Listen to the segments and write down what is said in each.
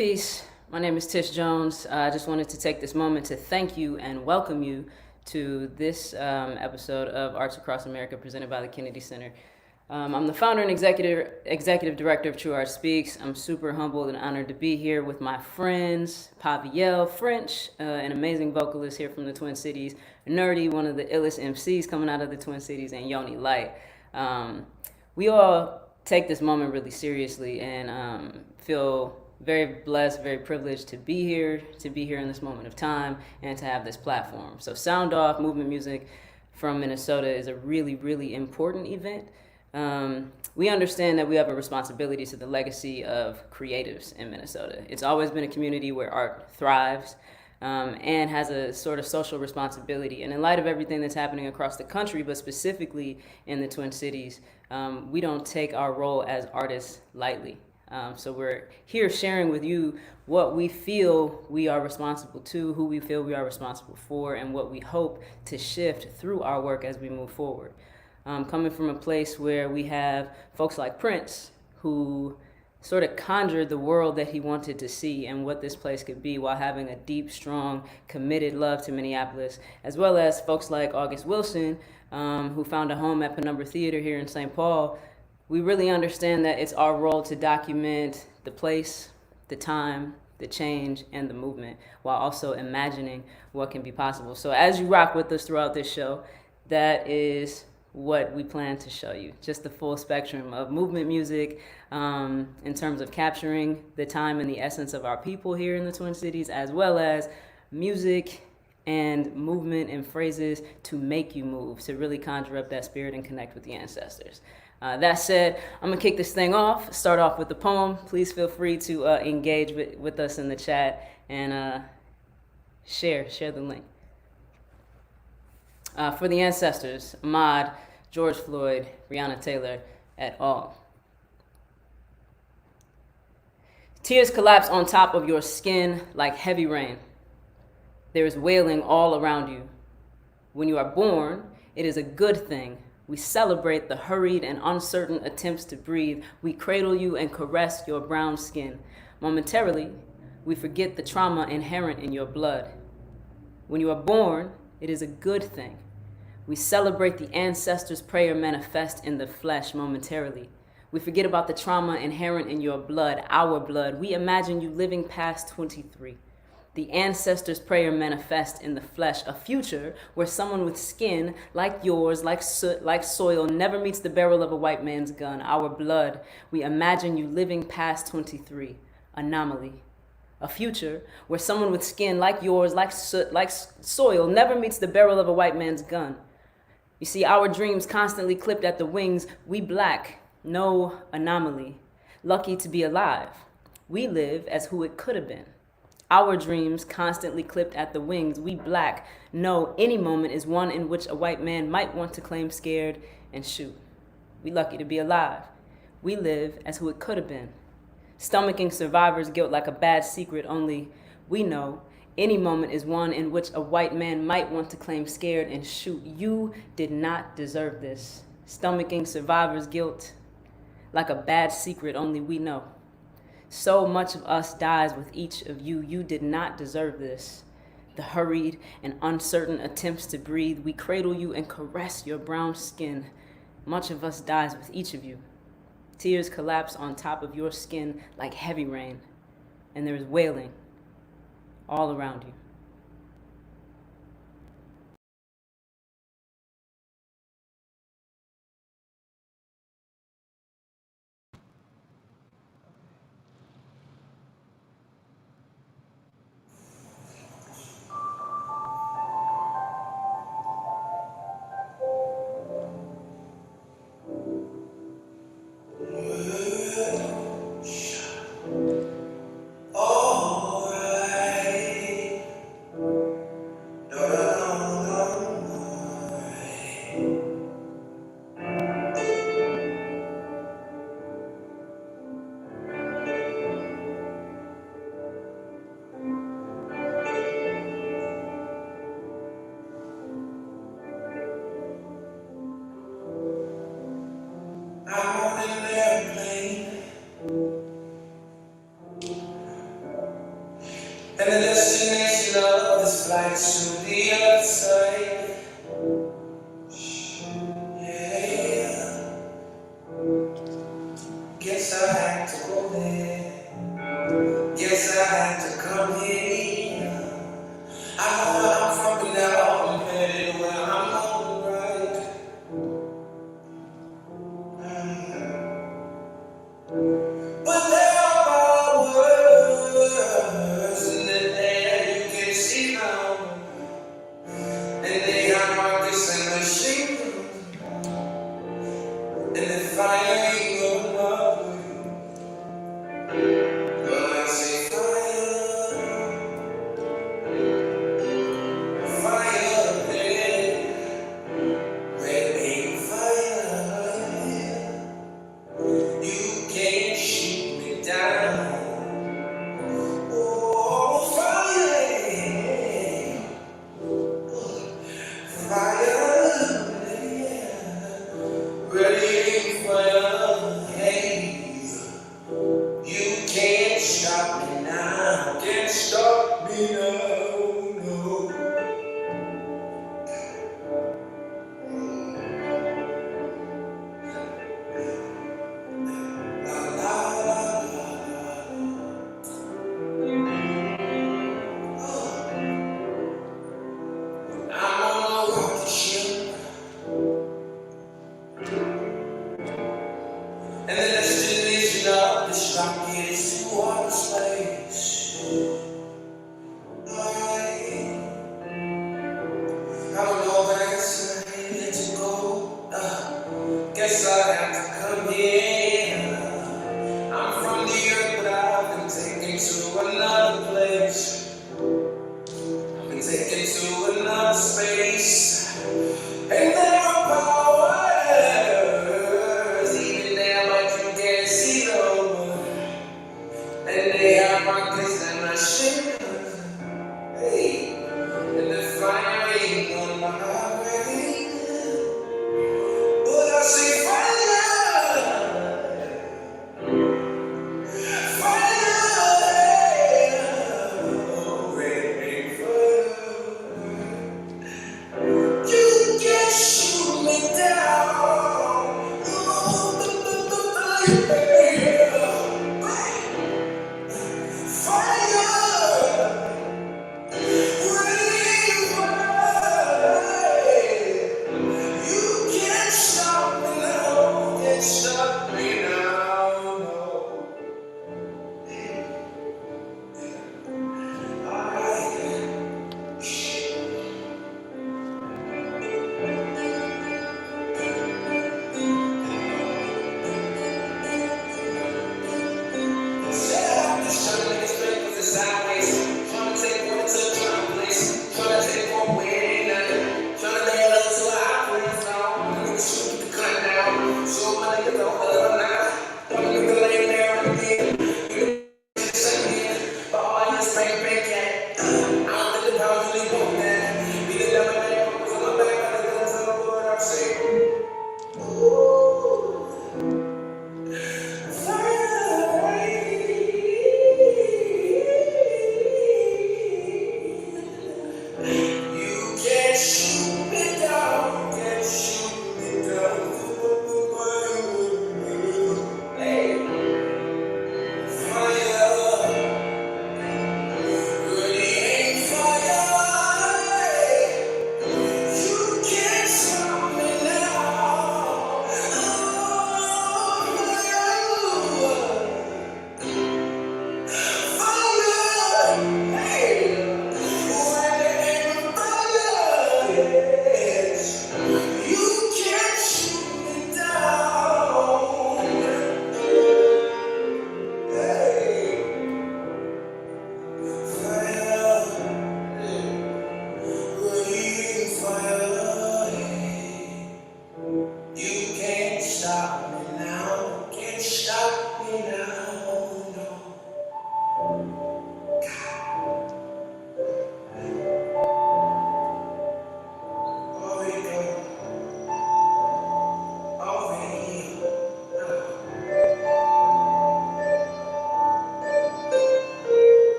Peace. My name is Tish Jones. I just wanted to take this moment to thank you and welcome you to this episode of Arts Across America presented by the Kennedy Center. I'm the founder and executive director of True Art Speaks. I'm super humbled and honored to be here with my friends, Paviel French, an amazing vocalist here from the Twin Cities, Nur-D, one of the illest MCs coming out of the Twin Cities, and Yoni Light. We all take this moment really seriously and feel very blessed, very privileged to be here in this moment of time and to have this platform. So Sound Off Movement Music from Minnesota is a really, really important event. We understand that we have a responsibility to the legacy of creatives in Minnesota. It's always been a community where art thrives and has a sort of social responsibility. And in light of everything that's happening across the country, but specifically in the Twin Cities, we don't take our role as artists lightly. So we're here sharing with you what we feel we are responsible to, who we feel we are responsible for, and what we hope to shift through our work as we move forward. Coming from a place where we have folks like Prince, who sort of conjured the world that he wanted to see and what this place could be while having a deep, strong, committed love to Minneapolis, as well as folks like August Wilson, who found a home at Penumbra Theater here in St. Paul. We really understand that it's our role to document the place, the time, the change, and the movement, while also imagining what can be possible. So as you rock with us throughout this show, that is what we plan to show you. Just the full spectrum of movement music in terms of capturing the time and the essence of our people here in the Twin Cities, as well as music and movement and phrases to make you move, to really conjure up that spirit and connect with the ancestors. That said, I'm gonna kick this thing off, start off with the poem. Please feel free to engage with us in the chat and share the link. For the ancestors, Ahmaud, George Floyd, Breonna Taylor, et al. Tears collapse on top of your skin like heavy rain. There is wailing all around you. When you are born, it is a good thing. We celebrate the hurried and uncertain attempts to breathe. We cradle you and caress your brown skin. Momentarily, we forget the trauma inherent in your blood. When you are born, it is a good thing. We celebrate the ancestors' prayer manifest in the flesh momentarily. We forget about the trauma inherent in your blood, our blood. We imagine you living past 23. The ancestors' prayer manifest in the flesh, a future where someone with skin like yours, like soot, like soil, never meets the barrel of a white man's gun, our blood. We imagine you living past 23, anomaly. A future where someone with skin like yours, like soot, like soil, never meets the barrel of a white man's gun. You see, our dreams constantly clipped at the wings. We black, no anomaly. Lucky to be alive. We live as who it could have been. Our dreams constantly clipped at the wings. We black know any moment is one in which a white man might want to claim scared and shoot. We lucky to be alive. We live as who it could have been. Stomaching survivor's guilt like a bad secret, only we know any moment is one in which a white man might want to claim scared and shoot. You did not deserve this. Stomaching survivor's guilt like a bad secret, only we know. So much of us dies with each of you. You did not deserve this. The hurried and uncertain attempts to breathe, we cradle you and caress your brown skin. Much of us dies with each of you. Tears collapse on top of your skin like heavy rain, and there is wailing all around you. Alright. And the destination of this flight's to the other side. Yeah. Guess I had to go there. Guess I had to come here. I know where I'm from, but now I'm headed where I'm alright. But there are powers in the air you can see now, and they have markets and machines, and the fire ain't going up. But I say fire, fire, red fire. You can't shoot me down. Oh, fire, fire, ready fire. Hey, you can't stop me now. Can't stop me now. No. I'm on a rocket ship, and the destination of this rocket is to outer space. I don't know where to go. Guess I have to come here. I'm from the earth, but I've been taken to another place. I've been taken to another space. And there are powers, even there, but you can't see them. And they have markers and machines. Hey, and the fire ain't on my way. But I say fire, fire, red fire. You can't shoot me down. Fire, you can't stop me now. Can't stop me now. No.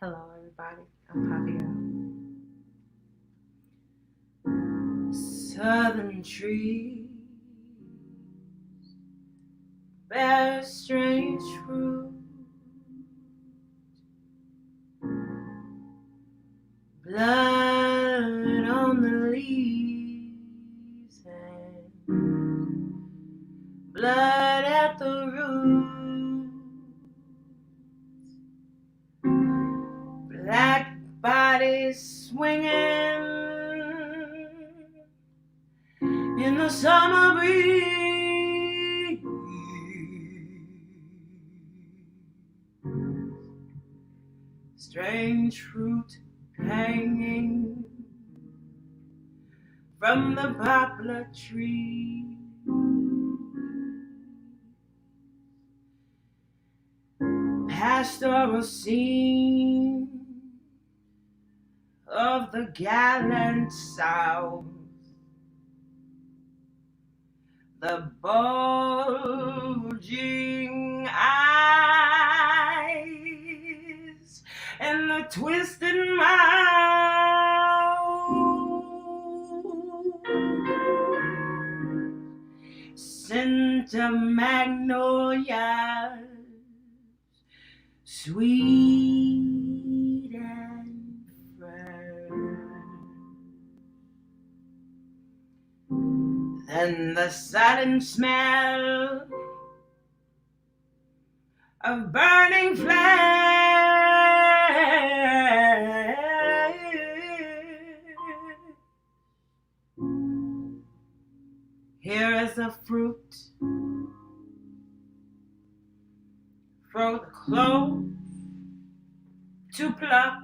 Hello, everybody. I'm Pavia. Southern trees bear strange fruit, blood on the leaves and blood at the roots. Black bodies swinging in the summer breeze. Strange fruit hanging from the poplar tree. Pastoral scene of the gallant South, the bulging eyes and the twisted mouth, scent of magnolias, sweet and fresh. Then the sudden smell of burning flesh. Here is a fruit for the close to pluck,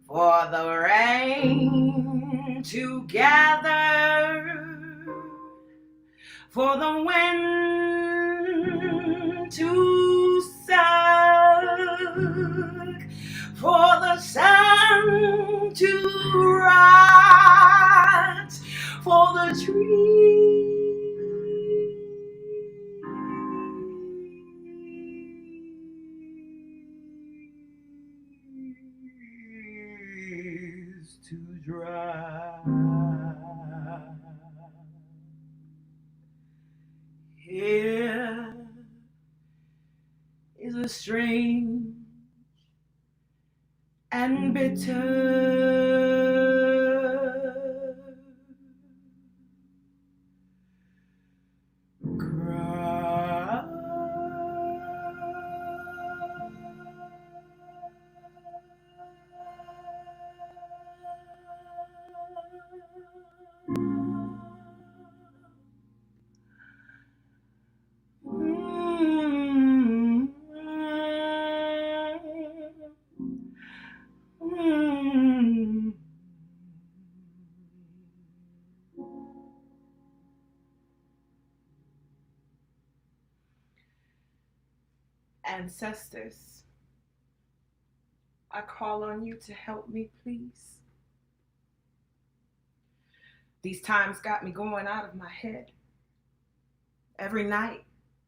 for the rain to gather, for the wind to suck, for the sun to rise, for the trees to dry. Here is a strange and bitter cry. Ancestors, I call on you to help me, please. These times got me going out of my head. Every night,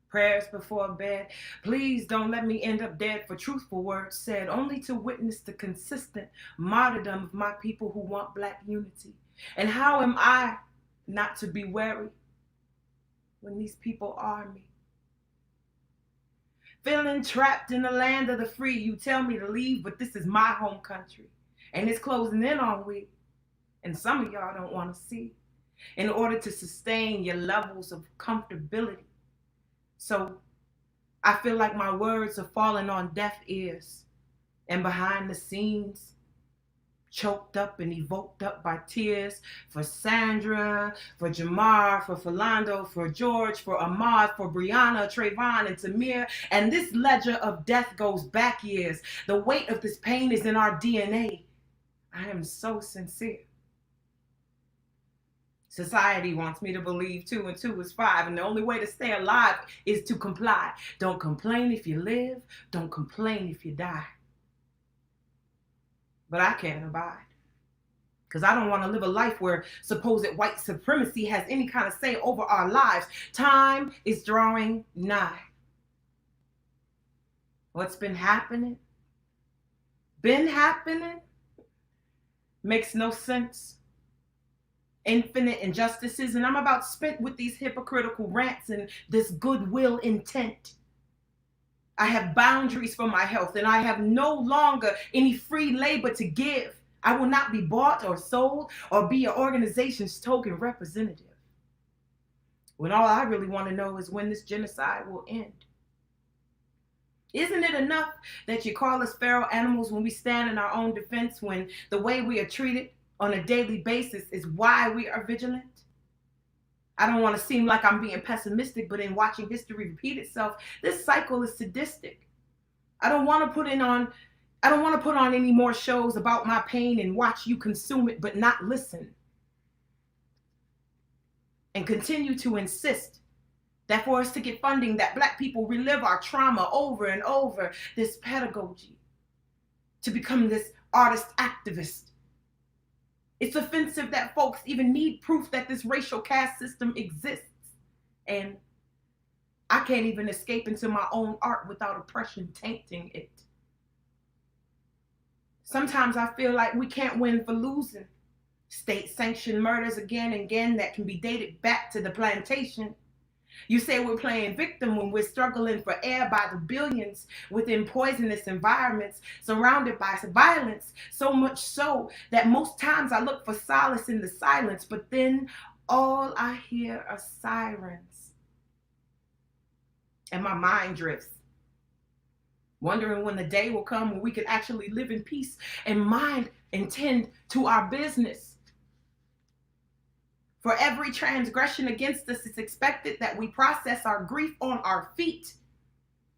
prayers before bed. Please don't let me end up dead for truthful words said, only to witness the consistent martyrdom of my people who want Black unity. And how am I not to be wary when these people are me? Feeling trapped in the land of the free, you tell me to leave, but this is my home country. And it's closing in on we. And some of y'all don't want to see. In order to sustain your levels of comfortability. So I feel like my words are falling on deaf ears. And behind the scenes, choked up and evoked up by tears for Sandra, for Jamar, for Philando, for George, for Ahmad, for Brianna, Trayvon, and Tamir. And this ledger of death goes back years. The weight of this pain is in our DNA. I am so sincere. Society wants me to believe 2 and 2 is 5, and the only way to stay alive is to comply. Don't complain if you live, don't complain if you die. But I can't abide. Because I don't want to live a life where supposed white supremacy has any kind of say over our lives. Time is drawing nigh. What's been happening makes no sense. Infinite injustices, and I'm about spent with these hypocritical rants and this goodwill intent. I have boundaries for my health, and I have no longer any free labor to give. I will not be bought or sold or be an organization's token representative. When all I really want to know is when this genocide will end. Isn't it enough that you call us feral animals when we stand in our own defense, when the way we are treated on a daily basis is why we are vigilant? I don't want to seem like I'm being pessimistic, but in watching history repeat itself, this cycle is sadistic. I don't want to put on any more shows about my pain and watch you consume it, but not listen. And continue to insist that for us to get funding, that Black people relive our trauma over and over, this pedagogy, to become this artist activist. It's offensive that folks even need proof that this racial caste system exists. And I can't even escape into my own art without oppression tainting it. Sometimes I feel like we can't win for losing. State-sanctioned murders again and again that can be dated back to the plantation. You say we're playing victim when we're struggling for air by the billions within poisonous environments, surrounded by violence, so much so that most times I look for solace in the silence, but then all I hear are sirens. And my mind drifts, wondering when the day will come when we can actually live in peace and mind and tend to our business. For every transgression against us, it's expected that we process our grief on our feet.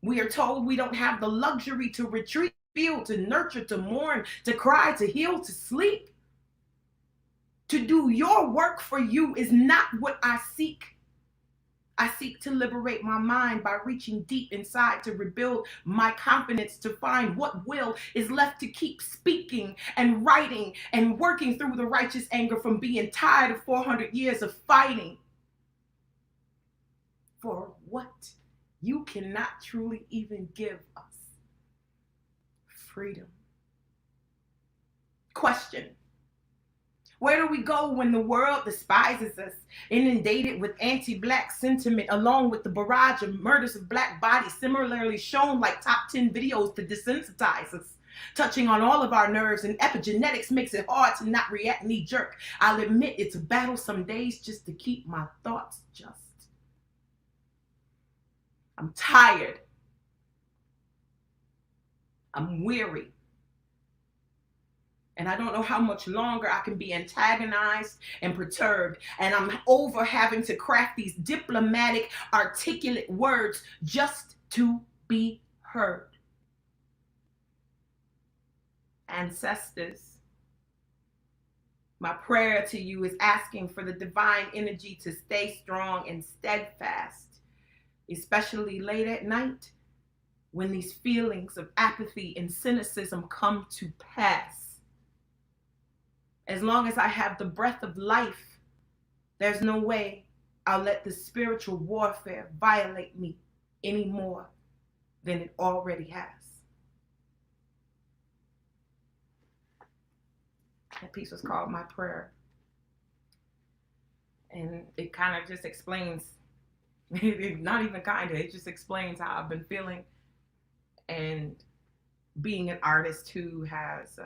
We are told we don't have the luxury to retreat, feel, to nurture, to mourn, to cry, to heal, to sleep. To do your work for you is not what I seek. I seek to liberate my mind by reaching deep inside to rebuild my confidence, to find what will is left to keep speaking and writing and working through the righteous anger from being tired of 400 years of fighting for what you cannot truly even give us: freedom. Question: where do we go when the world despises us, inundated with anti-Black sentiment, along with the barrage of murders of Black bodies similarly shown like top 10 videos to desensitize us, touching on all of our nerves, and epigenetics makes it hard to not react knee-jerk? I'll admit it's a battle some days just to keep my thoughts just. I'm tired. I'm weary. And I don't know how much longer I can be antagonized and perturbed. And I'm over having to craft these diplomatic, articulate words just to be heard. Ancestors, my prayer to you is asking for the divine energy to stay strong and steadfast, especially late at night when these feelings of apathy and cynicism come to pass. As long as I have the breath of life, there's no way I'll let the spiritual warfare violate me any more than it already has. That piece was called My Prayer. And it kind of just explains, not even kind of, it just explains how I've been feeling. And being an artist who has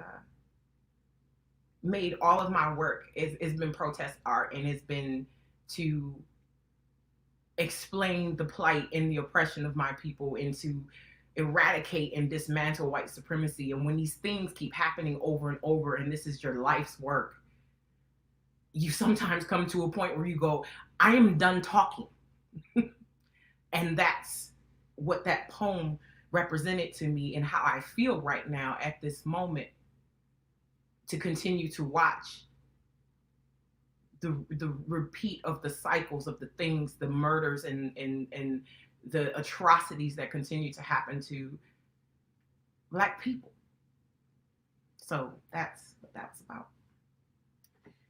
made all of my work it's been protest art, and it's been to explain the plight and the oppression of my people and to eradicate and dismantle white supremacy. And when these things keep happening over and over, and this is your life's work, you sometimes come to a point where you go, I am done talking. And that's what that poem represented to me and how I feel right now at this moment, to continue to watch the repeat of the cycles of the things, the murders and the atrocities that continue to happen to Black people. So that's what that's about.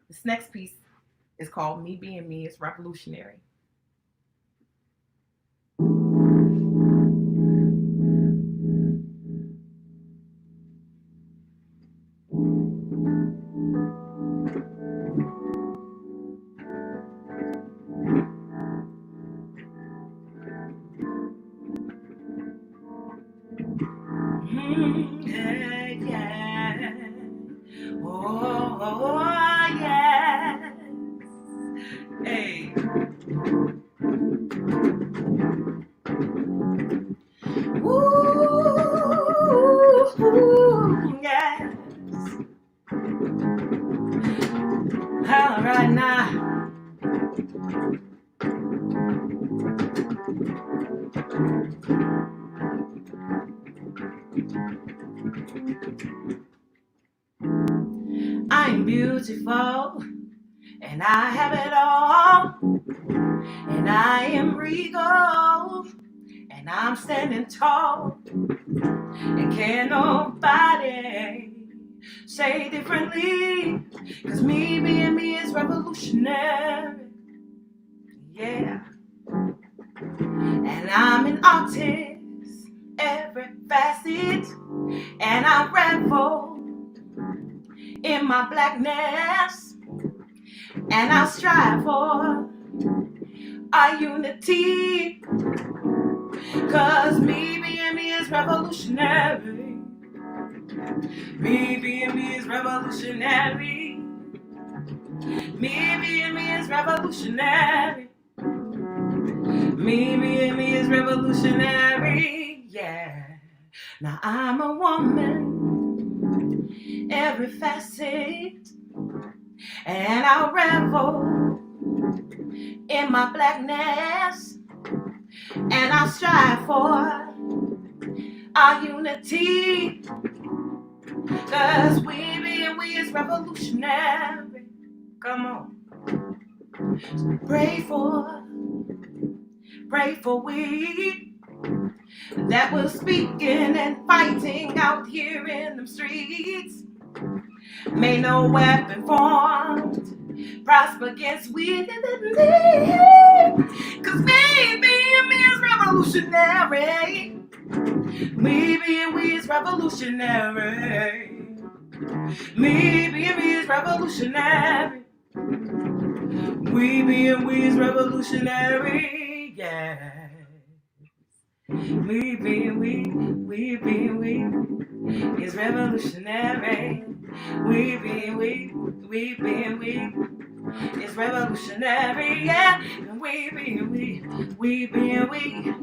This next piece is called Me Being Me. It's revolutionary. I'm beautiful, and I have it all, and I am regal, and I'm standing tall, and can't nobody say differently, 'cause me being me is revolutionary, yeah, and I'm an artist, every facet, and I revel in my blackness, and I strive for our unity, 'cause me being me is revolutionary. Me being me is revolutionary. Me being me is revolutionary. Me being me is revolutionary, yeah. Now I'm a woman, every facet, and I revel in my blackness, and I strive for our unity, 'cause we being we is revolutionary. Come on. So pray for we that we're speaking and fighting out here in them streets. May no weapon formed prosper against we. 'Cause me being me is revolutionary. Me being we is revolutionary. Me being me is revolutionary. We being we is revolutionary, yeah. We being we being we is revolutionary. We being we being we is revolutionary, yeah. We being we being we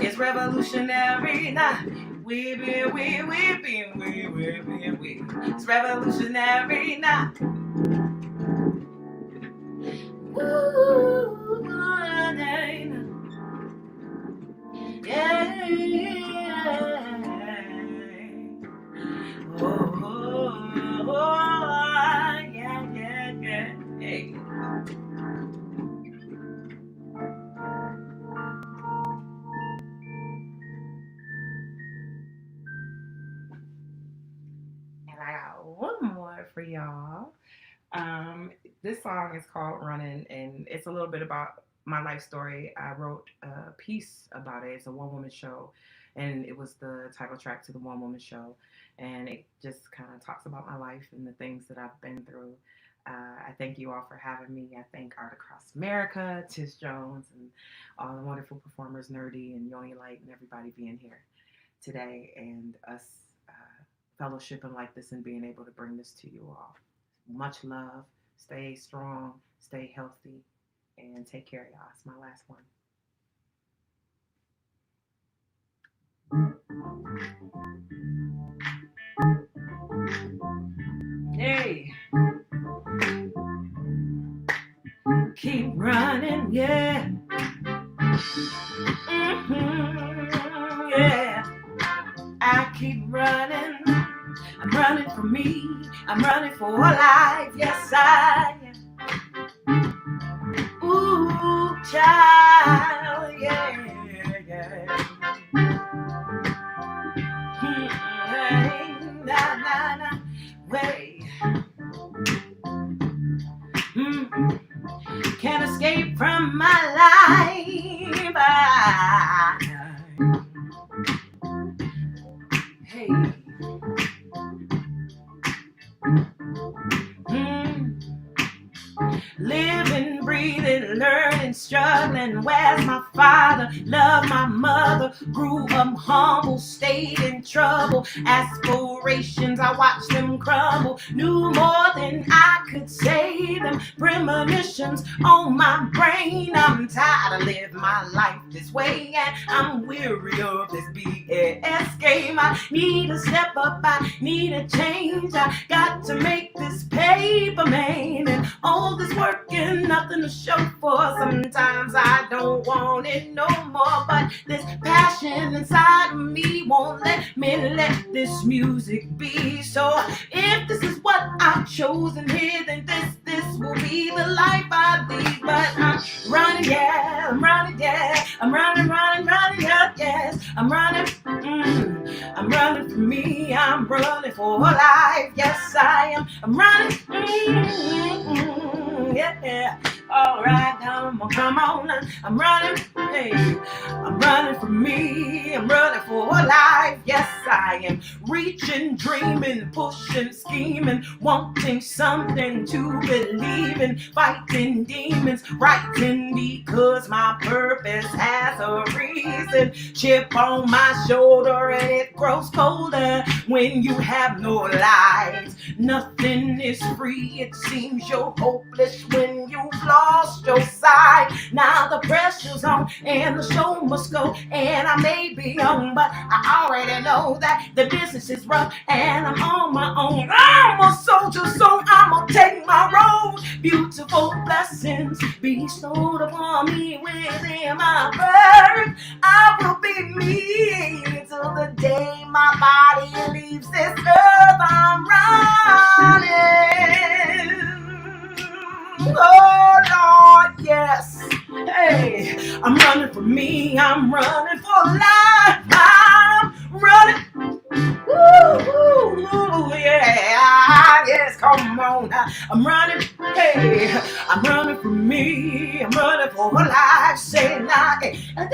is revolutionary, nah. We being we being we is revolutionary, nah. Ooh, yeah. Oh, yeah. Hey. And I got one more for y'all. This song is called Running, and it's a little bit about my life story. I wrote a piece about it. It's a one-woman show, and it was the title track to the one-woman show, and it just kind of talks about my life and the things that I've been through. I thank you all for having me. I thank Art Across America, Tish Jones, and all the wonderful performers, Nur-D and Yoni Light, and everybody being here today, and us fellowshipping like this and being able to bring this to you all. Much love. Stay strong, stay healthy, and take care, y'all. It's my last one. Hey. Keep running, yeah. Yeah. I keep running. I'm running for me. I'm running for life. Yes, I am. Ooh, child, yeah. Nah. Wait. Can't escape from my life. Hey. Living, breathing, learning, struggling. Where's my father? Love my mother. Grew up humble, stayed in trouble. Aspirations, I watched them crumble. Knew more than I could say them. Premonitions on my brain. I'm tired of living my life this way, and I'm weary of this BS game. I need to step up, I need a change. I got to make this paper, man, and all this is working, nothing to show for. Sometimes I don't want it no more, but this passion inside of me won't let me let this music be. So if this is what I've chosen here, then this will be the life I lead. But I'm running, yeah, I'm running, yeah, I'm running, yeah, yes, I'm running. I'm running for me, I'm running for life, yes I am. I'm running, yeah. All right, now come on, I'm running, hey. I'm running for me, I'm running for life, yes I am. Reaching, dreaming, pushing, scheming, wanting something to believe in, fighting demons, writing because my purpose has a reason. Chip on my shoulder and it grows colder when you have no light. Nothing is free, it seems you're hopeless when you've lost your sight. Now the pressure's on and the show must go, and I may be young, but I already know that the business is rough and I'm on my own. I'm a soldier, so I'ma take my road. Beautiful blessings bestowed upon me within my birth. I will be me till the day my body leaves this earth. I'm running. Oh Lord, yes. Hey, I'm running for me, I'm running for life. I'm running. Ooh, yeah, yes, come on. I'm running, hey, I'm running for me, I'm running for life. Say now, hey. Come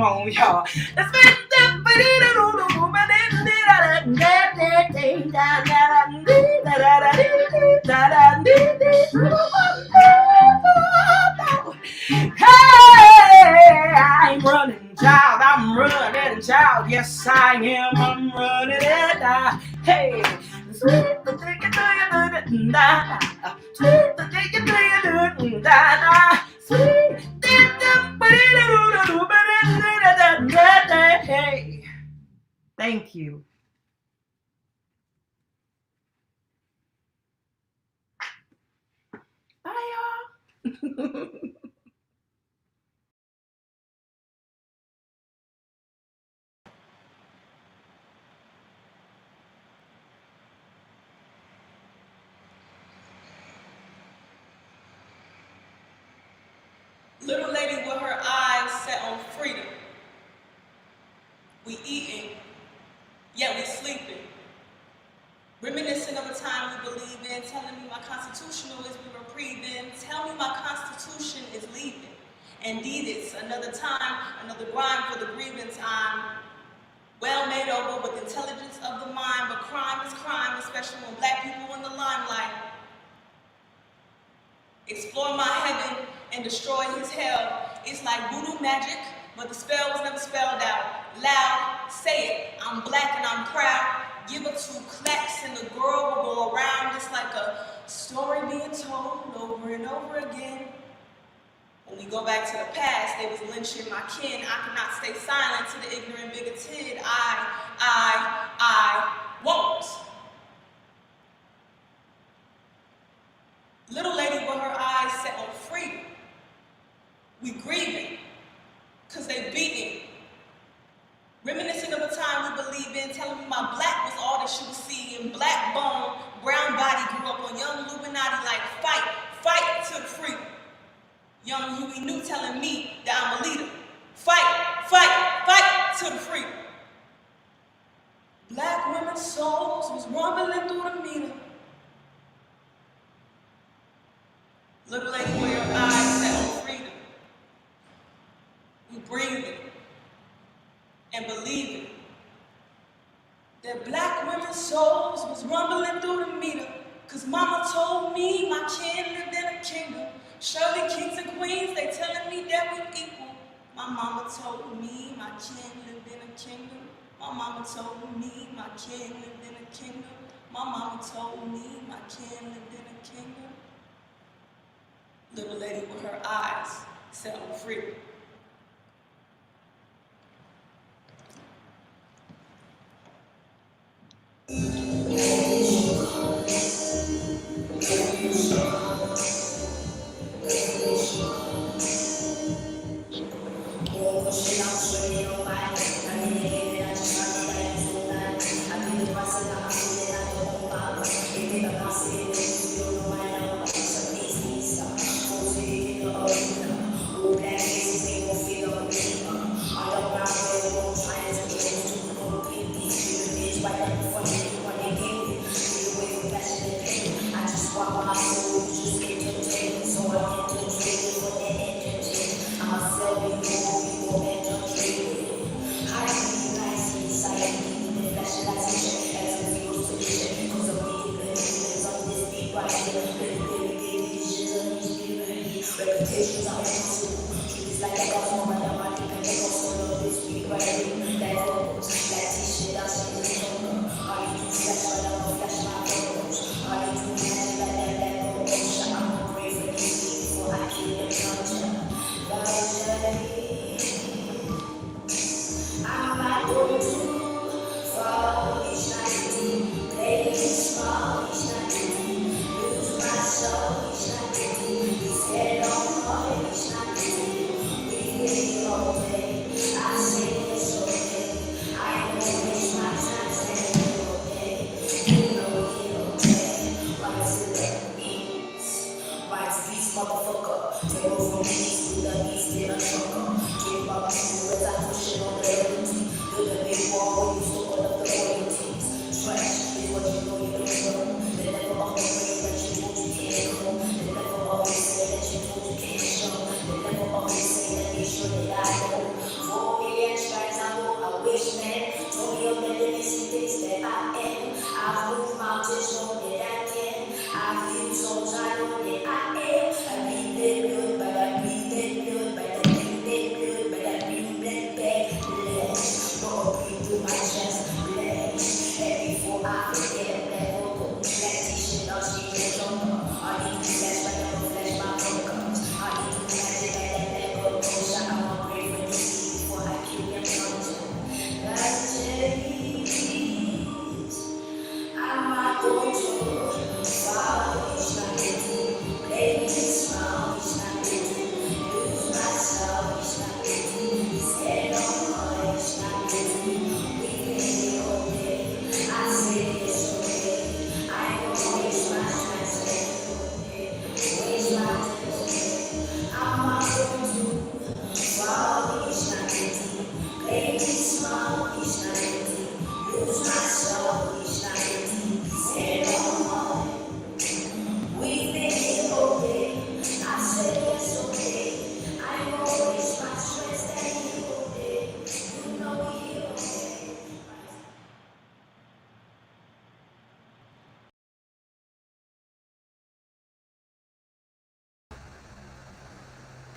on, y'all. Hey, I'm running, child. I'm running, child. Yes, I am. I'm running it. Hey. Sweet the thing you do, sweet the thing you do, sweet. Hey, thank you. Bye, y'all. Little lady with her eyes set on freedom. We eating, yet we sleeping. Reminiscent of a time we believe in, telling me my constitutional is we were breathing. Tell me my constitution is leaving. Indeed, it's another time, another grind for the grievance. I'm well made over with intelligence of the mind, but crime is crime, especially when black people in the limelight. Explore my heaven and destroy his hell. It's like voodoo magic, but the spell was never spelled out. Loud, say it, I'm black and I'm proud. Give her 2 claps and the girl will go around. It's like a story being told over and over again. When we go back to the past, they was lynching my kin. I cannot stay silent to the ignorant bigoted. I won't. Little lady with her eyes set on freedom. We grieving, cause they beating. Reminiscent of a time we believe in, telling me my black was all that she was seeing. Black bone, brown body, grew up on young Illuminati like fight to freedom. Young Huey New telling me that I'm a leader. Fight to the freedom. Black women's souls was rumbling through the meter. Little lady with your eyes set on freedom. We breathing and believing that black women's souls was rumbling through the meter. Cause mama told me my kin lived in a kingdom. Surely kings and queens, they telling me that we equal. My mama told me my kin lived in a kingdom. My mama told me my kin lived in a kingdom. My mama told me my kin lived in a kingdom. Little lady with her eyes set on free.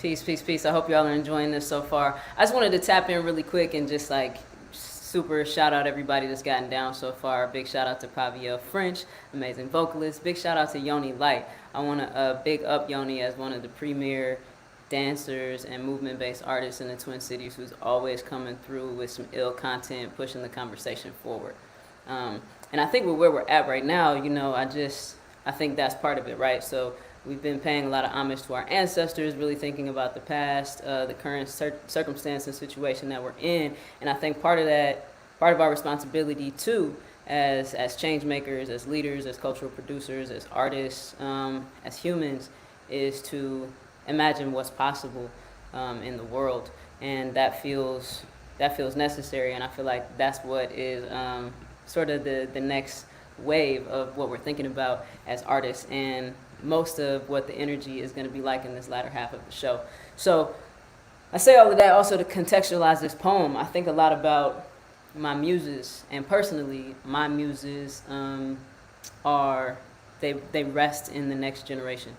Peace, peace, peace. I hope y'all are enjoying this so far. I just wanted to tap in really quick and just like super shout out everybody that's gotten down so far. Big shout out to Paviel French, amazing vocalist. Big shout out to Yoni Light. I want to big up Yoni as one of the premier dancers and movement-based artists in the Twin Cities who's always coming through with some ill content, pushing the conversation forward. And I think with where we're at right now, you know, I think that's part of it, right? So we've been paying a lot of homage to our ancestors, really thinking about the past, the current circumstance and situation that we're in. And I think part of our responsibility too, as change makers, as leaders, as cultural producers, as artists, as humans, is to imagine what's possible in the world. And that feels necessary. And I feel like that's what is sort of the next wave of what we're thinking about as artists, and most of what the energy is going to be like in this latter half of the show. So I say all of that also to contextualize this poem. I think a lot about my muses, and personally, my muses they rest in the next generation.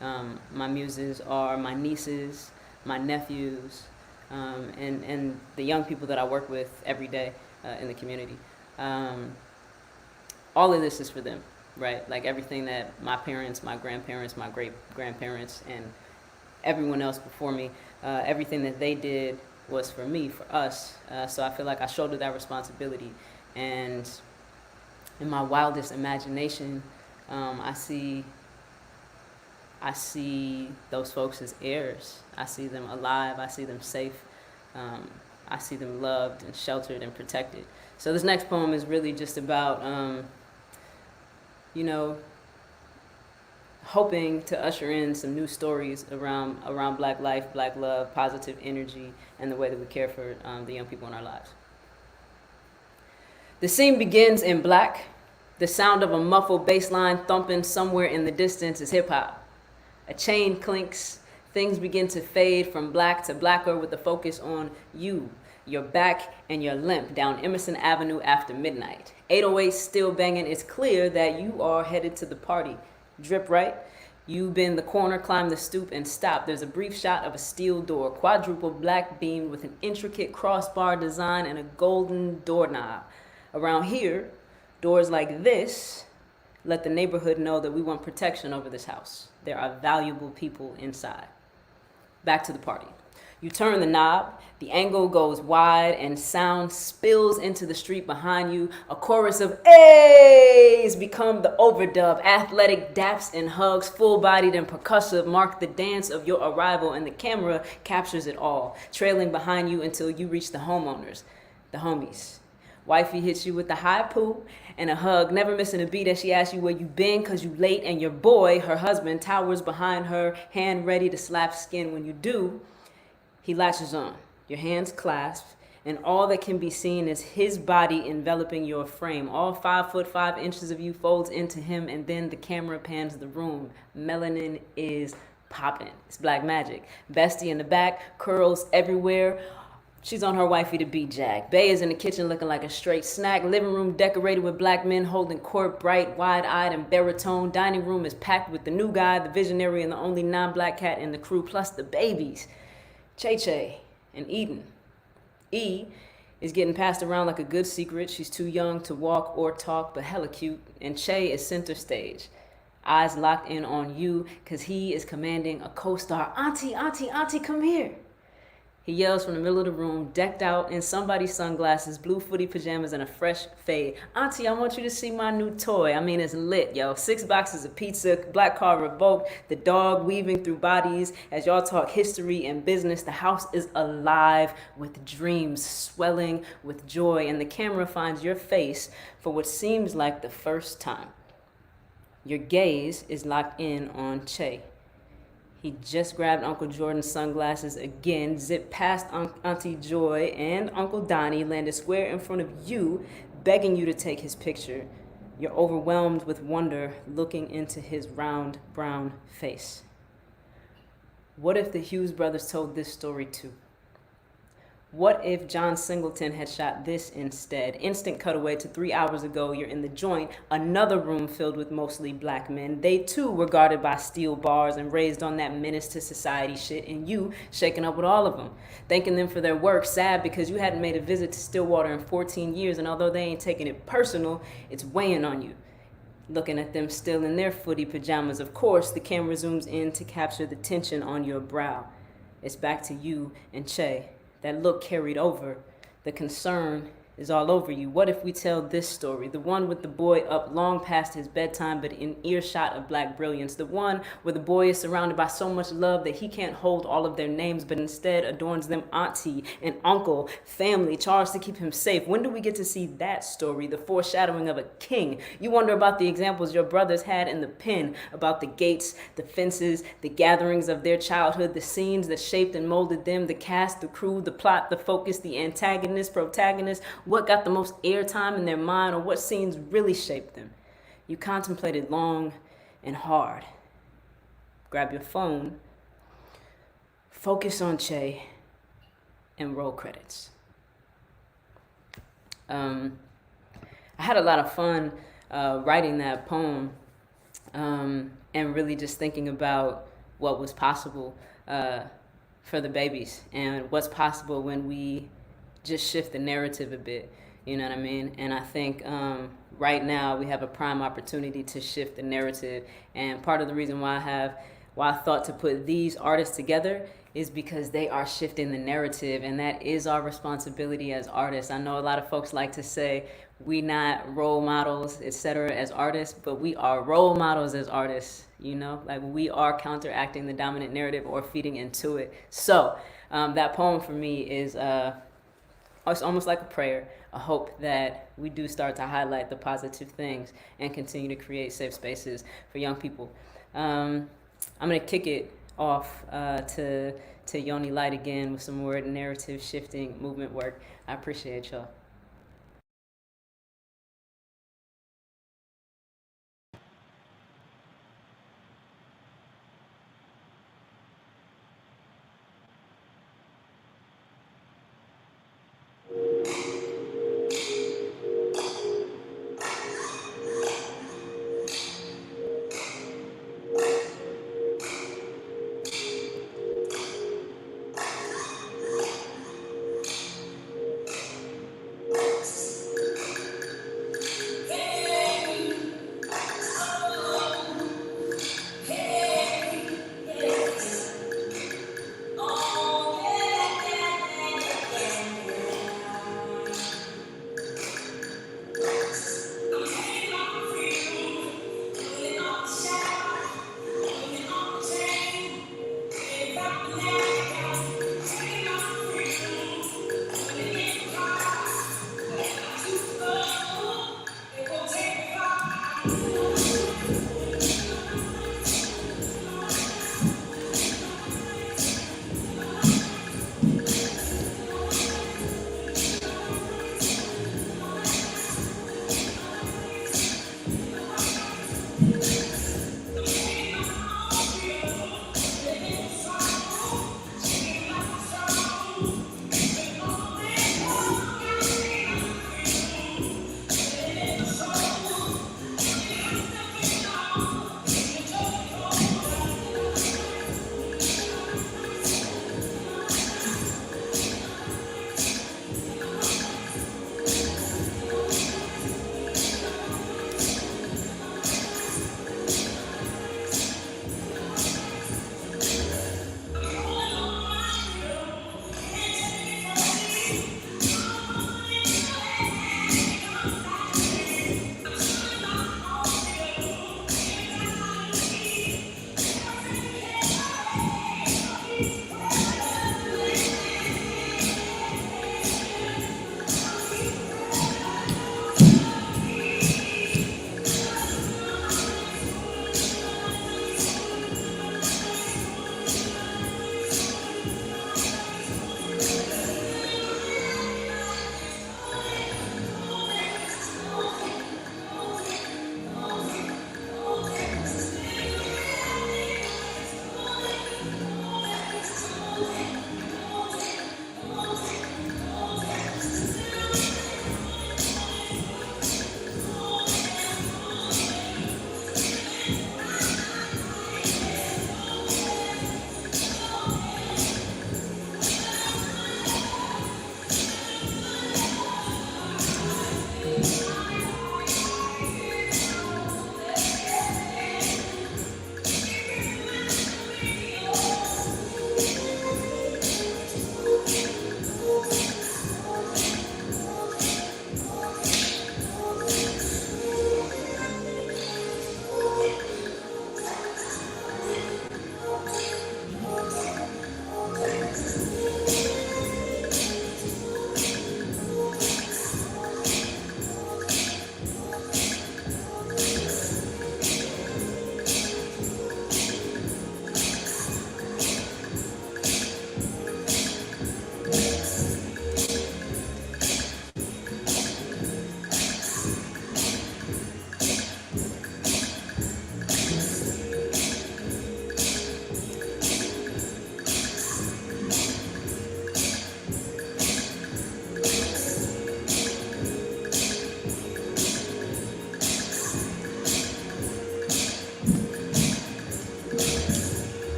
My muses are my nieces, my nephews, and the young people that I work with every day in the community. All of this is for them, right? Like everything that my parents, my grandparents, my great grandparents, and everyone else before me, everything that they did was for me, for us. So I feel like I shoulder that responsibility. And in my wildest imagination, I see those folks as heirs. I see them alive. I see them safe. I see them loved and sheltered and protected. So this next poem is really just about, hoping to usher in some new stories around Black life, Black love, positive energy, and the way that we care for the young people in our lives. The scene begins in black. The sound of a muffled bass line thumping somewhere in the distance is hip hop. A chain clinks. Things begin to fade from black to blacker with the focus on you, your back, and your limp down Emerson Avenue after midnight. 808 still banging. It's clear that you are headed to the party. Drip right. You bend the corner, climb the stoop, and stop. There's a brief shot of a steel door, quadruple black beamed with an intricate crossbar design and a golden doorknob. Around here, doors like this let the neighborhood know that we want protection over this house. There are valuable people inside. Back to the party. You turn the knob, the angle goes wide, and sound spills into the street behind you. A chorus of A's become the overdub. Athletic daps and hugs, full-bodied and percussive, mark the dance of your arrival, and the camera captures it all, trailing behind you until you reach the homeowners, the homies. Wifey hits you with the high poo and a hug, never missing a beat as she asks you where you been cause you late, and your boy, her husband, towers behind her, hand ready to slap skin. When you do, he latches on. Your hands clasp, and all that can be seen is his body enveloping your frame. All 5 foot 5 inches of you folds into him, and then the camera pans the room. Melanin is popping. It's black magic. Bestie in the back, curls everywhere. She's on her wifey to be Jack. Bay is in the kitchen looking like a straight snack. Living room decorated with black men holding court, bright, wide-eyed, and baritone. Dining room is packed with the new guy, the visionary, and the only non-black cat in the crew, plus the babies. Che and Eden. E is getting passed around like a good secret. She's too young to walk or talk, but hella cute. And Che is center stage. Eyes locked in on you, because he is commanding a co-star. Auntie, auntie, auntie, come here. He yells from the middle of the room, decked out in somebody's sunglasses, blue footy pajamas, and a fresh fade. Auntie, I want you to see my new toy. I mean, it's lit, yo. 6 boxes of pizza, black car revoked, the dog weaving through bodies. As y'all talk history and business, the house is alive with dreams, swelling with joy, and the camera finds your face for what seems like the first time. Your gaze is locked in on Che. He just grabbed Uncle Jordan's sunglasses again, zipped past Auntie Joy and Uncle Donnie, landed square in front of you, begging you to take his picture. You're overwhelmed with wonder, looking into his round, brown face. What if the Hughes brothers told this story too? What if John Singleton had shot this instead? Instant cutaway to 3 hours ago, you're in the joint, another room filled with mostly black men. They too were guarded by steel bars and raised on that menace to society shit, and you shaking up with all of them, thanking them for their work, sad because you hadn't made a visit to Stillwater in 14 years, and although they ain't taking it personal, it's weighing on you. Looking at them still in their footy pajamas, of course, the camera zooms in to capture the tension on your brow. It's back to you and Che. That look carried over. The concern is all over you. What if we tell this story? The one with the boy up long past his bedtime, but in earshot of black brilliance. The one where the boy is surrounded by so much love that he can't hold all of their names, but instead adorns them auntie and uncle, family, charged to keep him safe. When do we get to see that story? The foreshadowing of a king. You wonder about the examples your brothers had in the pen, about the gates, the fences, the gatherings of their childhood, the scenes that shaped and molded them, the cast, the crew, the plot, the focus, the antagonist, protagonist. What got the most airtime in their mind, or what scenes really shaped them? You contemplated long and hard. Grab your phone, focus on Che, and roll credits. I had a lot of fun writing that poem and really just thinking about what was possible for the babies and what's possible when we just shift the narrative a bit. You know what I mean? And I think right now we have a prime opportunity to shift the narrative. And part of the reason why I thought to put these artists together is because they are shifting the narrative, and that is our responsibility as artists. I know a lot of folks like to say we not role models, etc., as artists, but we are role models as artists. You know, like we are counteracting the dominant narrative or feeding into it. So that poem for me is it's almost like a prayer, a hope that we do start to highlight the positive things and continue to create safe spaces for young people. I'm gonna kick it off to Yoni Light again with some more narrative shifting movement work. I appreciate y'all.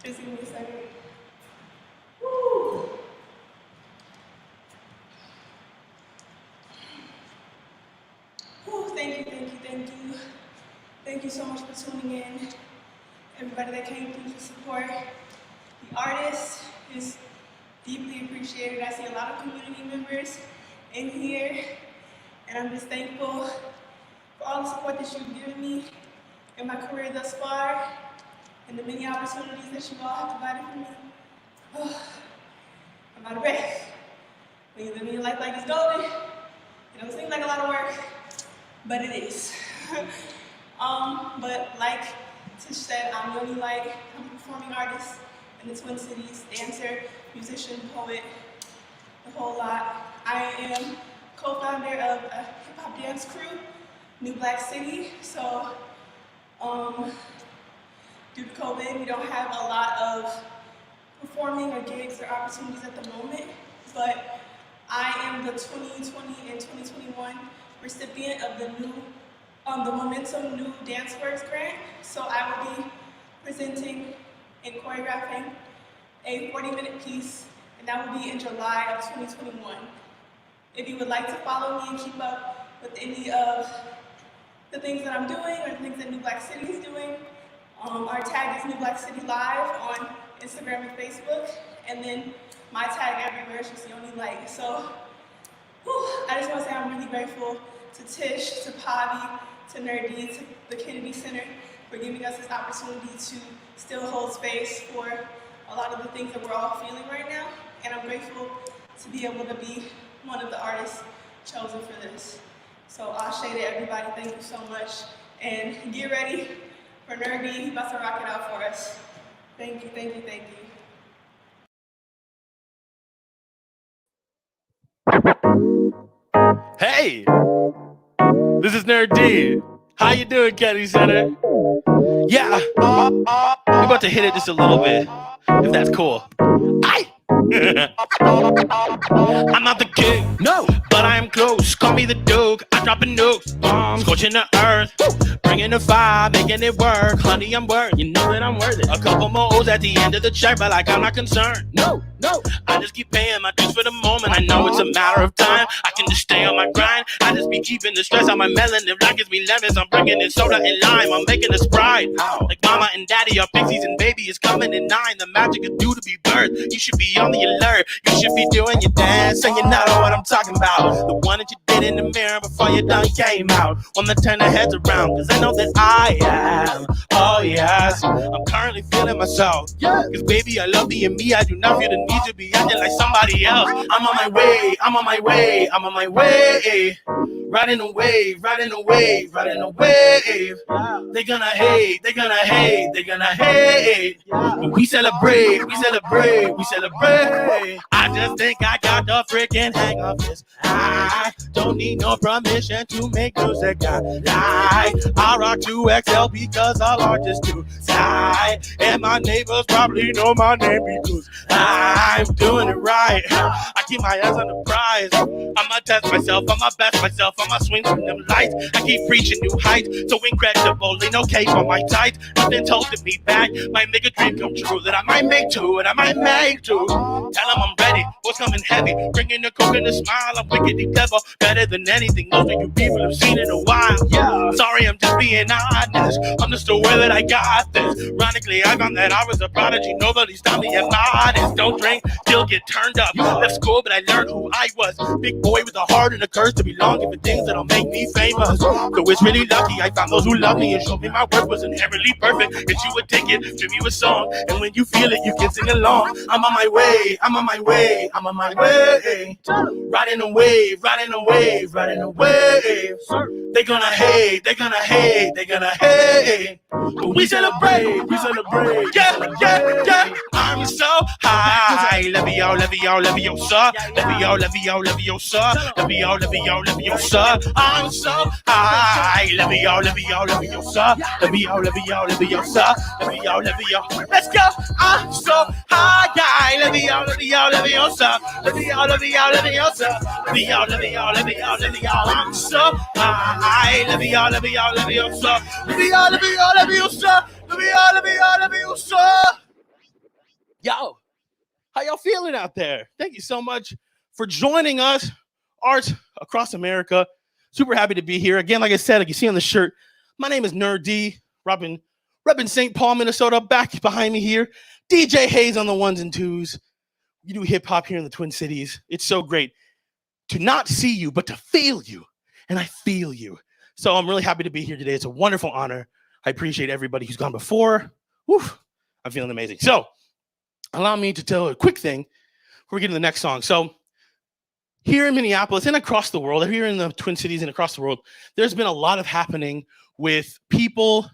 Just give me a second. Woo. Woo, thank you, thank you, thank you. Thank you so much for tuning in. Everybody that came through to support the artist is deeply appreciated. I see a lot of community members in here, and I'm just thankful for all the support that you've given me in my career thus far, and the many opportunities that you all have provided for me. Oh, I'm out of breath. When you live in your life like it's golden, it don't seem like a lot of work, but it is. But like Tish said, I'm Yoni Light. I'm a performing artist in the Twin Cities, dancer, musician, poet, the whole lot. I am co-founder of a hip-hop dance crew, New Black City. So due to COVID, we don't have a lot of performing or gigs or opportunities at the moment, but I am the 2020 and 2021 recipient of the Momentum New Dance Works grant. So I will be presenting and choreographing a 40-minute piece, and that will be in July of 2021. If you would like to follow me and keep up with any of the things that I'm doing or the things that New Black City is doing, our tag is New Black City Live on Instagram and Facebook, and then my tag everywhere is just Yoni Light. So I just want to say I'm really grateful to Tish, to Pavi, to Nur-D, to the Kennedy Center for giving us this opportunity to still hold space for a lot of the things that we're all feeling right now. And I'm grateful to be able to be one of the artists chosen for this. So Ashe to everybody, thank you so much. And get ready for Nur-D, he's about to rock it out for us. Thank you, thank you, thank you. Hey, this is Nur-D. How you doing, Kennedy Center? Yeah, we're about to hit it just a little bit, if that's cool. Aye. I'm not the king, no, but I am close. Call me the Duke. I drop a nuke, bomb, scorching the earth, bringing the fire, making it work. Honey, I'm worth. You know that I'm worth it. A couple more O's at the end of the check, but like I'm not concerned. No, I just keep paying my dues for the moment. I know it's a matter of time. I can just stay on my grind. I just be keeping the stress on my melon. If life gives me lemons, I'm bringing in soda and lime. I'm making a Sprite. Like mama and daddy are pixies and baby is coming in 9. The magic is due to be birthed. You should be on the alert. You should be doing your dance, and you know what I'm talking about. The one that you did in the mirror before you done came out. Wanna turn the heads around, cause I know that I am. Oh yes, I'm currently feeling myself. Cause baby, I love being me. I do not feel the need to be acting like somebody else. I'm on my way, I'm on my way, I'm on my way. Riding a wave, riding a wave, riding a wave. They're gonna hate, they're gonna hate, they're gonna hate. But we celebrate, we celebrate, we celebrate. I just think I got the freaking hang of this. I don't need no permission to make music. I rock 2XL because all artists do. And my neighbors probably know my name because I'm doing it right. I keep my eyes on the prize. I'ma test myself, I'ma best myself, I'ma swing from them lights. I keep reaching new heights, so incredible, ain't no cape on my tight. Nothing holding me back, might make a dream come true that I might make too, and I might make too. Tell them I'm ready, what's coming heavy, bringing the coke and the smile. I'm wickedly clever, better than anything most of you people have seen in a while. Sorry, I'm just being honest, I'm just aware that I got this. Ironically, I found that I was a prodigy, nobody stopped me at modest. Don't drink, still get turned up. Left school, but I learned who I was. Big boy with a heart and a curse to belong for things that'll make me famous. So it's really lucky I found those who love me and showed me my work was inherently perfect. Get you a ticket, give you a song, and when you feel it, you can sing along. I'm on my way, I'm on my way, I'm on my way. Riding a wave, riding a wave, riding a wave. They're gonna hate, they're gonna hate, they're gonna hate. But we celebrate, we celebrate. Yeah. I'm so high. Levio, Levio, Leviosa. Levio, Levio, Leviosa. Levio, Levio, Leviosa. I'm so high. Levio, Levio, Leviosa. Levio, Levio, Leviosa. Levio, Levio. Let's go. I'm so high. Levio, Levio, Leviosa. Levio, Levio, Leviosa. Levio, Levio, Levio, Levio. I'm so high. Levio, Levio, Leviosa. Levio, Levio, Leviosa. Levio, Levio, Leviosa. feeling out there? Thank you so much for joining us, Arts Across America. Super happy to be here. Again, like I said, like you see on the shirt, my name is Nur-D, repping St. Paul, Minnesota. Back behind me here, DJ Hayes on the ones and twos. You do hip hop here in the Twin Cities. It's so great to not see you, but to feel you. And I feel you. So I'm really happy to be here today. It's a wonderful honor. I appreciate everybody who's gone before. Woo, I'm feeling amazing. So allow me to tell a quick thing before we get to the next song. So here in Minneapolis and across the world, here in the Twin Cities and across the world, there's been a lot of happening with people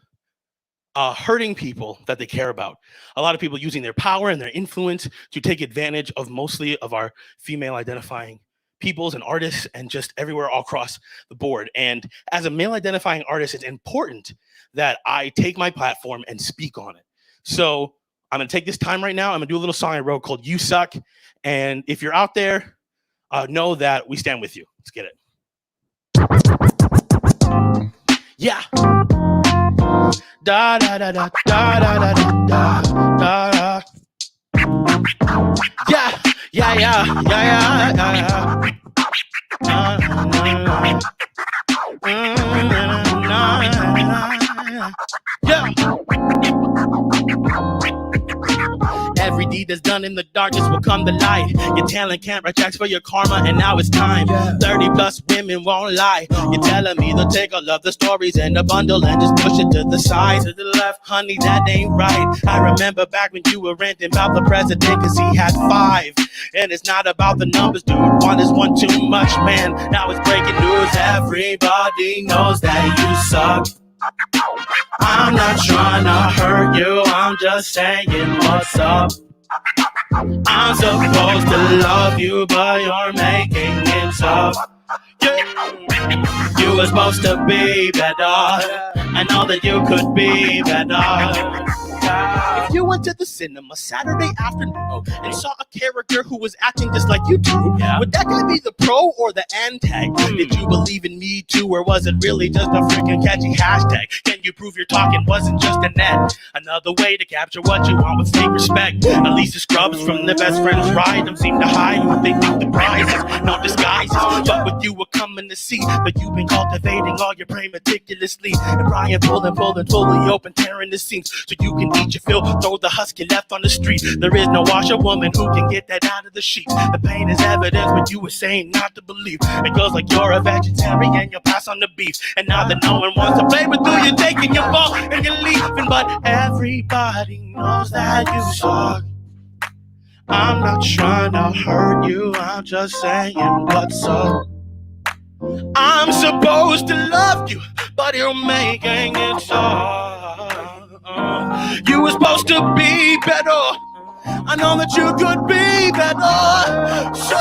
hurting people that they care about. A lot of people using their power and their influence to take advantage of mostly of our female identifying peoples and artists and just everywhere all across the board. And as a male identifying artist, it's important that I take my platform and speak on it. So I'm going to take this time right now. I'm going to do a little song I wrote called You Suck. And if you're out there, know that we stand with you. Let's get it. Yeah. Da da da da da da da da da. Yeah, yeah, yeah, yeah, yeah, yeah. Yeah. Every deed that's done in the darkness will come to light. Your talent can't reject for your karma, and now it's time. 30 plus women won't lie. You're telling me they'll take all of the stories in a bundle and just push it to the side. To the left, honey, that ain't right. I remember back when you were ranting about the president because he had 5. And it's not about the numbers, dude. 1 is 1 too much, man. Now it's breaking news. Everybody knows that you suck. I'm not trying to hurt you, I'm just saying what's up. I'm supposed to love you, but you're making it tough. You were supposed to be better. I know that you could be better. If you went to the cinema Saturday afternoon and saw a character who was acting just like you do, would that guy be the pro or the anti? Did you believe in me too, or was it really just a freaking catchy hashtag? Can you prove your talking wasn't just a net? Another way to capture what you want with fake respect. At least the scrubs from the best friends ride them seem to hide what they think the prize is. No disguises, but with you we're coming to see that you've been cultivating all your prey meticulously. And Brian pulling fully open, tearing the seams so you can eat your fill. Throw the husk you left on the street. There is no washerwoman who can get that out of the sheets. The pain is evidence what you were saying not to believe. It goes like you're a vegetarian, you'll pass on the beef. And now that no one wants to play with you, you're taking your ball and you're leaving. But everybody knows that you suck. I'm not trying to hurt you, I'm just saying what's up. I'm supposed to love you, but you're making it tough. You were supposed to be better. I know that you could be better. So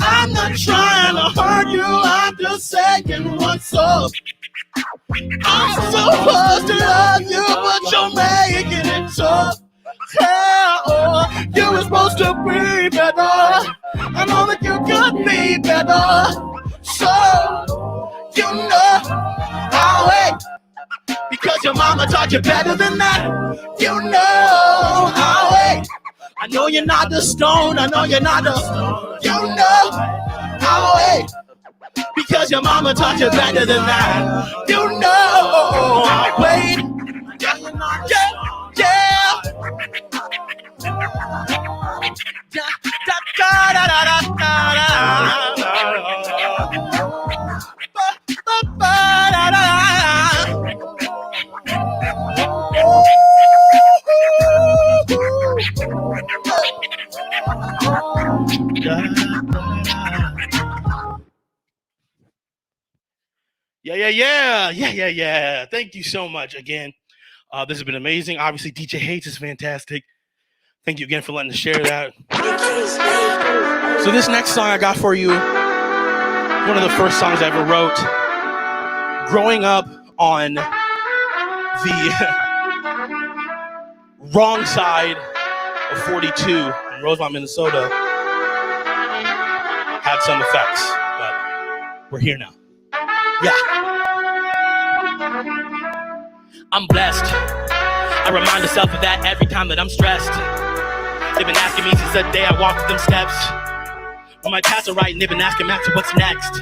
I'm not trying to hurt you, I'm just saying what's up. I'm supposed to love you, but you're making it tough. You were supposed to be better. I know that you could be better. So you know I'll wait, because your mama taught you better than that. You know I'll wait. I know you're not the stone. I know you're not the stone. You know I'll wait, because your mama taught you better than that. You know I'll wait. Yeah, yeah. Yeah. Thank you so much again. This has been amazing. Obviously, DJ Hayes is fantastic. Thank you again for letting us share that. So this next song I got for you, one of the first songs I ever wrote. Growing up on the wrong side of 42 in Rosemont, Minnesota, had some effects, but we're here now. Yeah. I'm blessed. I remind myself of that every time that I'm stressed. They've been asking me since the day I walked them steps. On my paths are right and they've been asking Max what's next.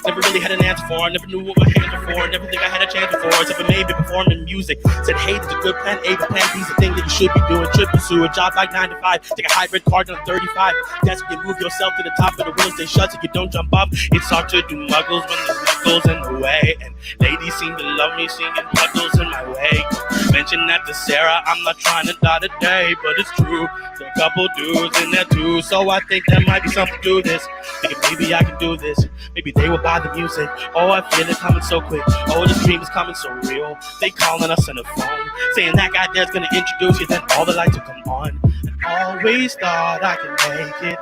Never really had an answer for, never knew what my hands were for, never think I had a chance before, except for maybe performing music. Said, hey, this is a good plan A, but plan B's the thing that you should be doing. Should pursue a job like 9 to 5, take a hybrid car on 35. That's when you move yourself to the top of the wheel, stay shut so you don't jump up. It's hard to do muggles when there's muggles in the way, and ladies seem to love me singing puddles in my way. Mention that to Sarah, I'm not trying to die today, but it's true. There are a couple dudes in there too, so I think there might be something to this. Thinking maybe I can do this, maybe they will buy the music. Oh, I feel it coming so quick. Oh, this dream is coming so real. They calling us on the phone, saying that guy there's gonna introduce you, then all the lights will come on. I always thought I could make it.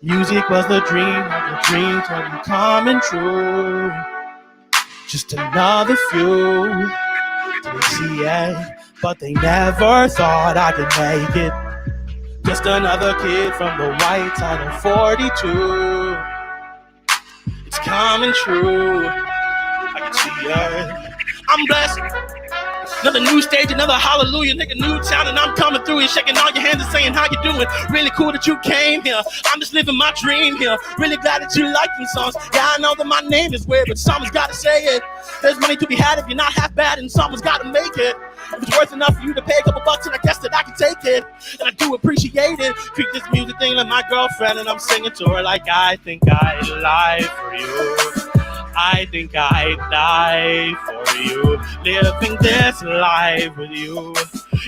Music was the dream of the dreams of you coming true. Just another few to see it, but they never thought I could make it. Just another kid from the white side of 42. It's coming true. I can see it. I'm blessed. Another new stage, another hallelujah, nigga, new town, and I'm coming through. You're shaking all your hands and saying how you doing. Really cool that you came here. I'm just living my dream here. Really glad that you like these songs. Yeah, I know that my name is weird, but someone's got to say it. There's money to be had if you're not half bad, and someone's got to make it. If it's worth enough for you to pay a couple bucks, and I guess that I can take it. And I do appreciate it. Treat this music thing like my girlfriend, and I'm singing to her like I think I'd lie for you. I think I'd die for you. Living this life with you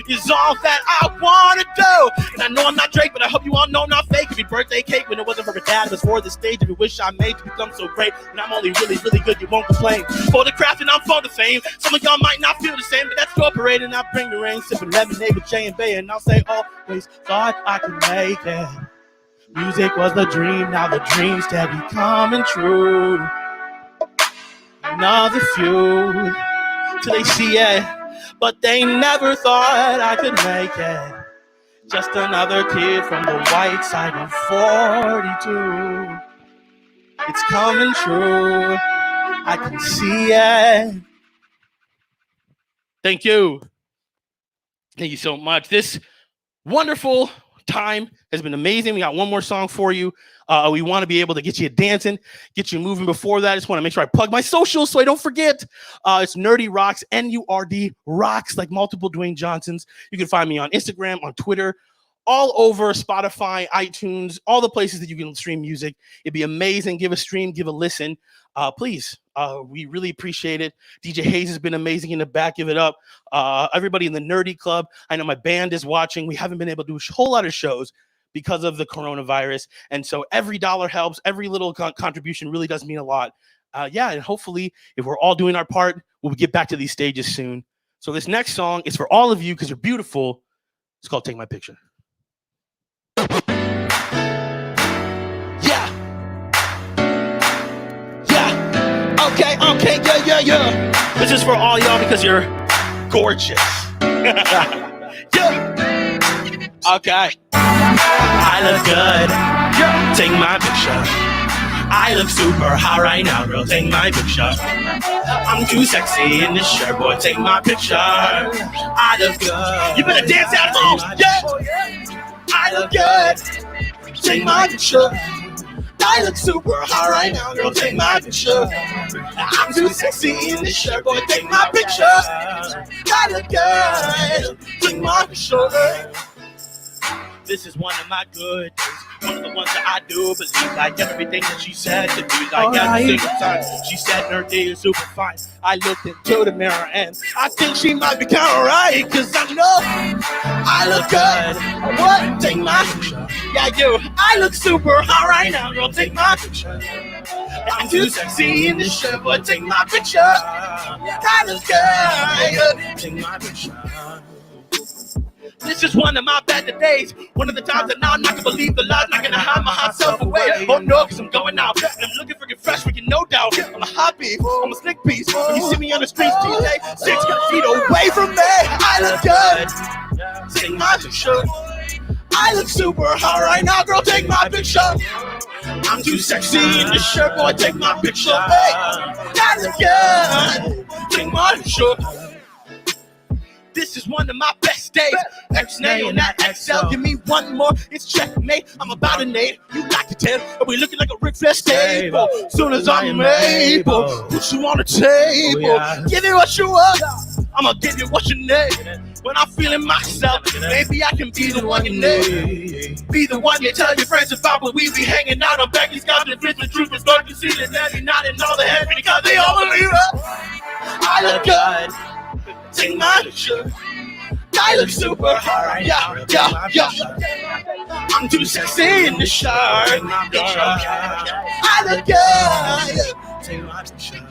is all that I want to do. And I know I'm not Drake, but I hope you all know I'm not fake. If your birthday cake when it wasn't for her dad, it was for the stage. If you wish I made to become so great, when I'm only really, really good, you won't complain. For the craft and I'm for the fame. Some of y'all might not feel the same, but that's your parade. And I bring the rain, sipping lemonade with J and Bay, and I'll say always thought I could make it. Music was the dream, now the dreams can be coming true. Another few till they see it, but they never thought I could make it. Just another kid from the white side of 42. It's coming true. I can see it. Thank you. Thank you so much. This wonderful time has been amazing. We got one more song for you. We want to be able to get you dancing, get you moving. Before that, I just want to make sure I plug my socials so I don't forget. It's Nur-D Rocks, N-U-R-D Rocks, like multiple Dwayne Johnsons. You can find me on Instagram, on Twitter, all over Spotify, iTunes, all the places that you can stream music. It'd be amazing. Give a stream, give a listen. Please, we really appreciate it. DJ Hayes has been amazing in the back. Give it up. Everybody in the Nur-D Club. I know my band is watching. We haven't been able to do a whole lot of shows because of the coronavirus. And so every dollar helps. Every little contribution really does mean a lot. And hopefully, if we're all doing our part, we'll get back to these stages soon. So this next song is for all of you because you're beautiful. It's called Take My Picture. Okay, yeah. This is for all y'all because you're gorgeous. Yeah. Okay. I look good. Yeah. Take my picture. I look super hot right now, girl. Take my picture. I'm too sexy in this shirt, boy. Take my picture. I look good. You better dance at home. Yeah. I look good. Take my picture. I look super hot right now, girl, take my picture. I'm too sexy in this shirt, boy, take my picture. I look good, take my picture. This is one of my good days, one of the ones that I do believe, like everything that she said to do, like every single time. She said Nur-D is super fine. I looked into the mirror and I think she might be kind of right, cause I know I look good. What? Take my picture. Yeah, you. I look super hot right now, girl. Take my picture. I'm too sexy in this shirt, but take my picture. I look good. Take my picture. This is one of my better days. One of the times that now I'm not gonna believe the lies, not gonna hide my hot self away. Oh no, cause I'm going out. And I'm looking freaking fresh for you, no doubt. I'm a hot beef, I'm a slick piece. When you see me on the streets, DJ, 6 feet away from me. I look good. Take my picture. I look super hot right now, girl, take my picture. I'm too sexy in this shirt, boy, take my picture. Hey, I look good. Take my picture. this is one of my best days. X-nay on that XL, give me one more, it's checkmate. I'm about to nade, you like the 10, but we looking like a Ric Flair stable. Soon as I'm able, put you on the table, give you what you want, I'ma give you what you need. When I'm feeling myself, maybe I can be the one you need. Be the one you tell your friends about when we be hanging out on Becky's Couch and Christmas troopers start to see that daddy not in all the heaven because they all believe us. I look good, take my shirt. I look super hard, yeah. I'm too sexy in the shirt. I look good, take my shirt.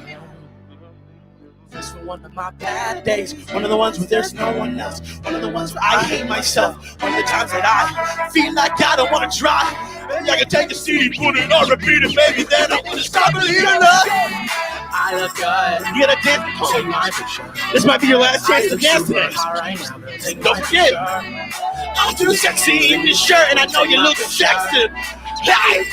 This for one of my bad days, one of the ones where there's no one else, one of the ones where I hate myself, one of the times that I feel like I don't want to try. Maybe I can take the CD, put it on repeat, and maybe then I will stop believing love. I look good. You gotta dance. Take my picture. This might be your last chance to dance today. Don't forget, I'm too sexy in this shirt, and I know you look sexy. Yeah, I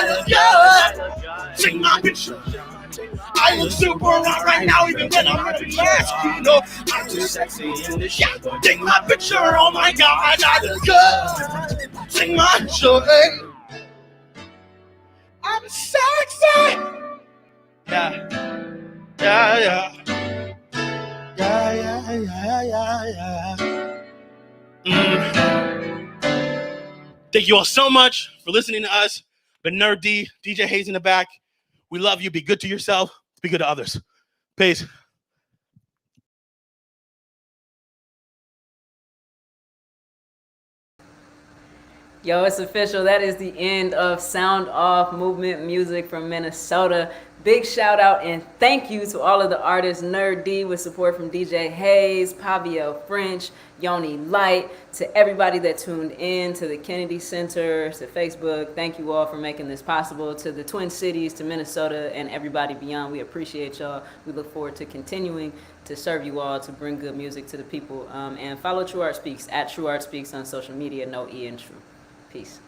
look good. Take my picture. I look super hot right now, even when I'm wearing a mask. You know, I'm too sexy in this shit. Take my picture, oh my God, I look good. Take my picture, hey. I'm sexy. Yeah. Thank you all so much for listening to us. But Nur-D, DJ Hayes in the back. We love you. Be good to yourself. Be good to others. Peace. Yo, it's official. That is the end of Sound Off Movement Music from Minnesota. Big shout out and thank you to all of the artists. Nur-D with support from DJ Hayes, Pavio French, Yoni Light, to everybody that tuned in, to the Kennedy Center, to Facebook. Thank you all for making this possible. To the Twin Cities, to Minnesota, and everybody beyond. We appreciate y'all. We look forward to continuing to serve you all, to bring good music to the people. And follow True Art Speaks, at True Art Speaks on social media. No E in True. Peace.